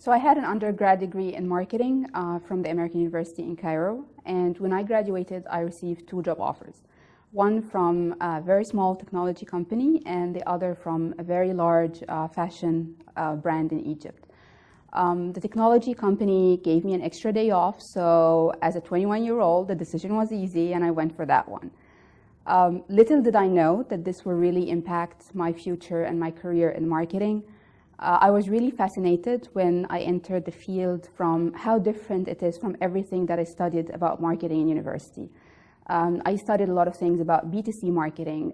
So I had an undergrad degree in marketing from the American University in Cairo. And when I graduated, I received 2 job offers. One from a very small technology company and the other from a very large fashion brand in Egypt. The technology company gave me an extra day off. So as a 21-year-old, the decision was easy and I went for that one. Little did I know that this will really impact my future and my career in marketing. I was really fascinated when I entered the field from how different it is from everything that I studied about marketing in university. I studied a lot of things about B2C marketing,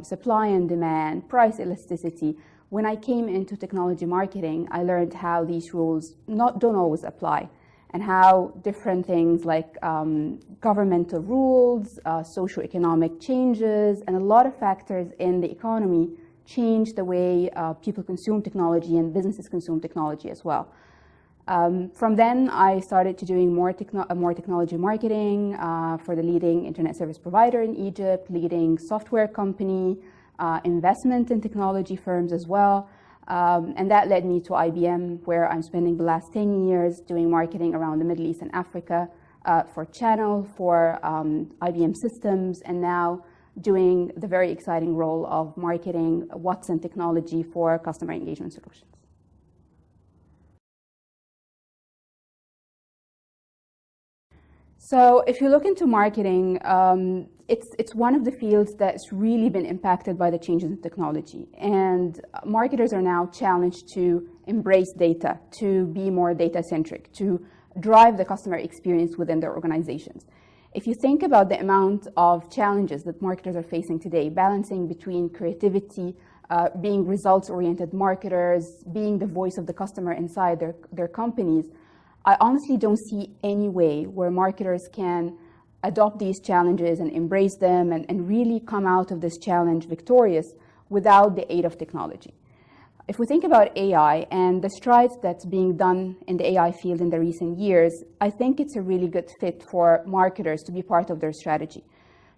supply and demand, price elasticity. When I came into technology marketing, I learned how these rules don't always apply, and how different things like governmental rules, socioeconomic changes, and a lot of factors in the economy change the way people consume technology and businesses consume technology as well. From then, I started to doing more technology marketing for the leading internet service provider in Egypt, leading software company, investment in technology firms as well. And that led me to IBM, where I'm spending the last 10 years doing marketing around the Middle East and Africa for Channel, for IBM Systems, and now doing the very exciting role of marketing Watson technology for customer engagement solutions. So if you look into marketing, it's one of the fields that's really been impacted by the changes in technology. And marketers are now challenged to embrace data, to be more data-centric, to drive the customer experience within their organizations. If you think about the amount of challenges that marketers are facing today, balancing between creativity, being results-oriented marketers, being the voice of the customer inside their companies, I honestly don't see any way where marketers can adopt these challenges and embrace them and really come out of this challenge victorious without the aid of technology. If we think about AI and the strides that's being done in the AI field in the recent years, I think it's a really good fit for marketers to be part of their strategy.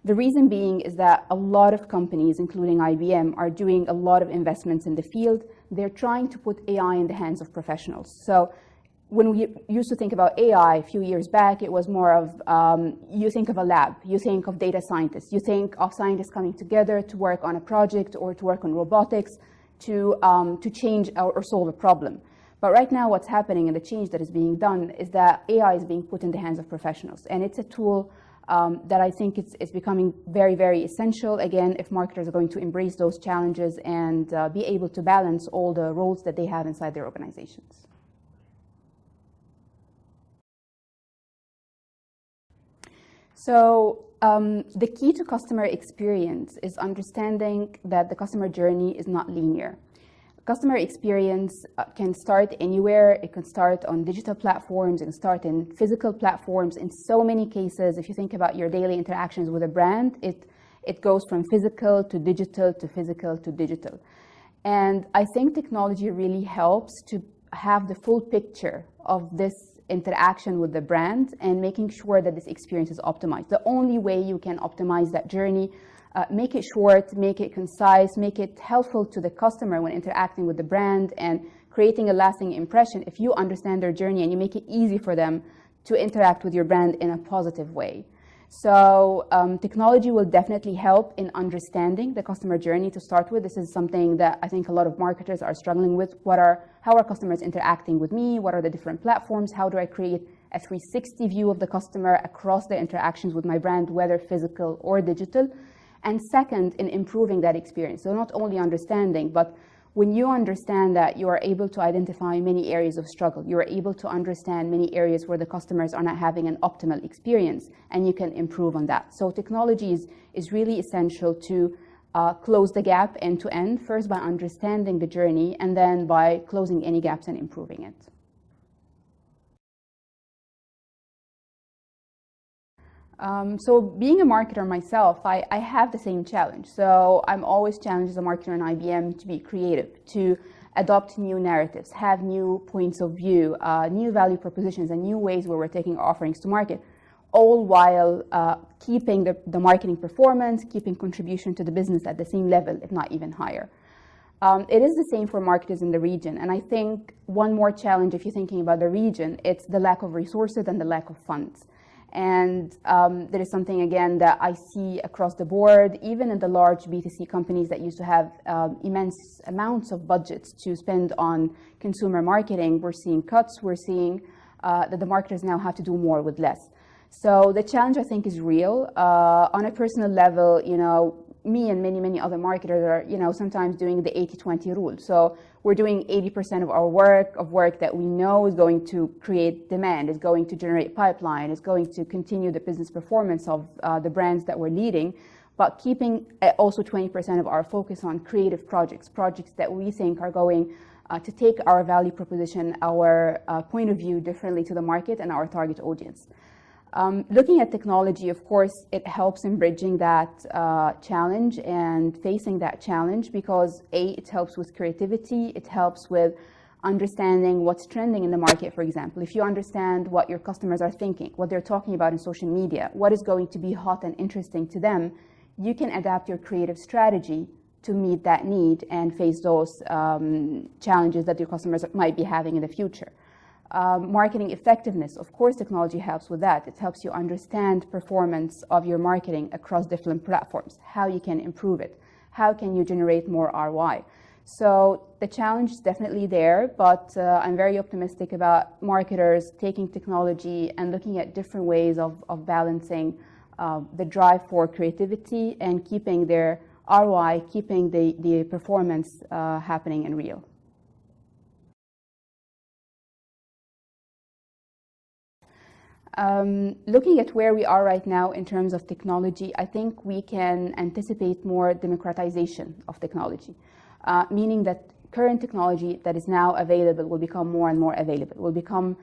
The reason being is that a lot of companies, including IBM, are doing a lot of investments in the field. They're trying to put AI in the hands of professionals. So when we used to think about AI a few years back, it was more of, you think of a lab, you think of data scientists, you think of scientists coming together to work on a project or to work on robotics, to change or solve a problem. But right now what's happening and the change that is being done is that AI is being put in the hands of professionals. And it's a tool that I think it's becoming very, very essential, again, if marketers are going to embrace those challenges and be able to balance all the roles that they have inside their organizations. So the key to customer experience is understanding that the customer journey is not linear. Customer experience can start anywhere. It can start on digital platforms. It can start in physical platforms. In so many cases, if you think about your daily interactions with a brand, it goes from physical to digital to physical to digital. And I think technology really helps to have the full picture of this interaction with the brand and making sure that this experience is optimized. The only way you can optimize that journey, make it short, make it concise, make it helpful to the customer when interacting with the brand and creating a lasting impression. If you understand their journey and you make it easy for them to interact with your brand in a positive way. So technology will definitely help in understanding the customer journey to start with. This is something that I think a lot of marketers are struggling with. How are customers interacting with me? What are the different platforms? How do I create a 360 view of the customer across the interactions with my brand, whether physical or digital? And second, in improving that experience. So not only understanding, but when you understand that, you are able to identify many areas of struggle. You are able to understand many areas where the customers are not having an optimal experience, and you can improve on that. So technology is really essential to close the gap end to end, first by understanding the journey, and then by closing any gaps and improving it. So being a marketer myself, I have the same challenge. So I'm always challenged as a marketer in IBM to be creative, to adopt new narratives, have new points of view, new value propositions, and new ways where we're taking offerings to market, all while keeping the marketing performance, keeping contribution to the business at the same level, if not even higher. It is the same for marketers in the region. And I think one more challenge, if you're thinking about the region, it's the lack of resources and the lack of funds. And there is something, again, that I see across the board, even in the large B2C companies that used to have immense amounts of budgets to spend on consumer marketing. We're seeing cuts. We're seeing that the marketers now have to do more with less. So the challenge, I think, is real. On a personal level, me and many other marketers are, sometimes doing the 80-20 rule. So we're doing 80% of our work that we know is going to create demand, is going to generate pipeline, is going to continue the business performance of the brands that we're leading, but keeping also 20% of our focus on creative projects that we think are going to take our value proposition, our point of view differently to the market and our target audience. Looking at technology, of course, it helps in bridging that challenge and facing that challenge because it helps with creativity, it helps with understanding what's trending in the market, for example. If you understand what your customers are thinking, what they're talking about in social media, what is going to be hot and interesting to them, you can adapt your creative strategy to meet that need and face those challenges that your customers might be having in the future. Marketing effectiveness, of course, technology helps with that. It helps you understand performance of your marketing across different platforms, how you can improve it, how can you generate more ROI. So the challenge is definitely there, but I'm very optimistic about marketers taking technology and looking at different ways of balancing the drive for creativity and keeping their ROI, keeping the performance happening and real. Looking at where we are right now in terms of technology, I think we can anticipate more democratization of technology, meaning that current technology that is now available will become more and more available, will become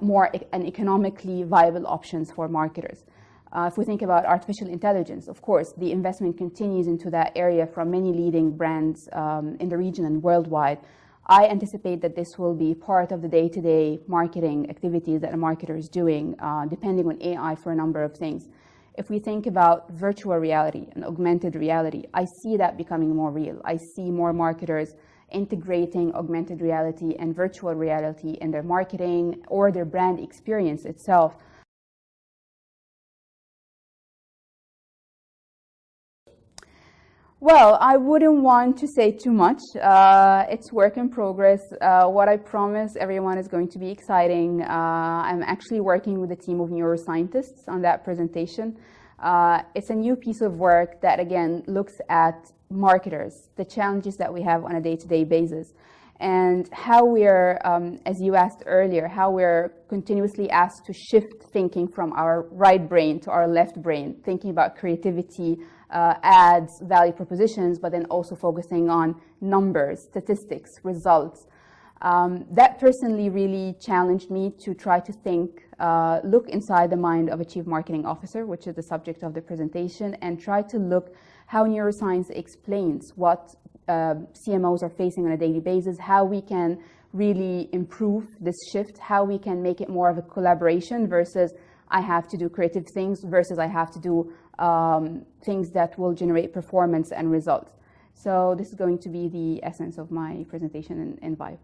more and economically viable options for marketers. If we think about artificial intelligence, of course, the investment continues into that area from many leading brands in the region and worldwide. I anticipate that this will be part of the day-to-day marketing activities that a marketer is doing, depending on AI for a number of things. If we think about virtual reality and augmented reality, I see that becoming more real. I see more marketers integrating augmented reality and virtual reality in their marketing or their brand experience itself. Well, I wouldn't want to say too much. It's work in progress. What I promise everyone is going to be exciting. I'm actually working with a team of neuroscientists on that presentation. It's a new piece of work that, again, looks at marketers, the challenges that we have on a day-to-day basis, and how we're, as you asked earlier, how we're continuously asked to shift thinking from our right brain to our left brain, thinking about creativity, ads, value propositions, but then also focusing on numbers, statistics, results. That personally really challenged me to try to think, look inside the mind of a chief marketing officer, which is the subject of the presentation, and try to look how neuroscience explains what CMOs are facing on a daily basis, how we can really improve this shift, how we can make it more of a collaboration versus I have to do creative things versus I have to do things that will generate performance and results. So this is going to be the essence of my presentation and vibe.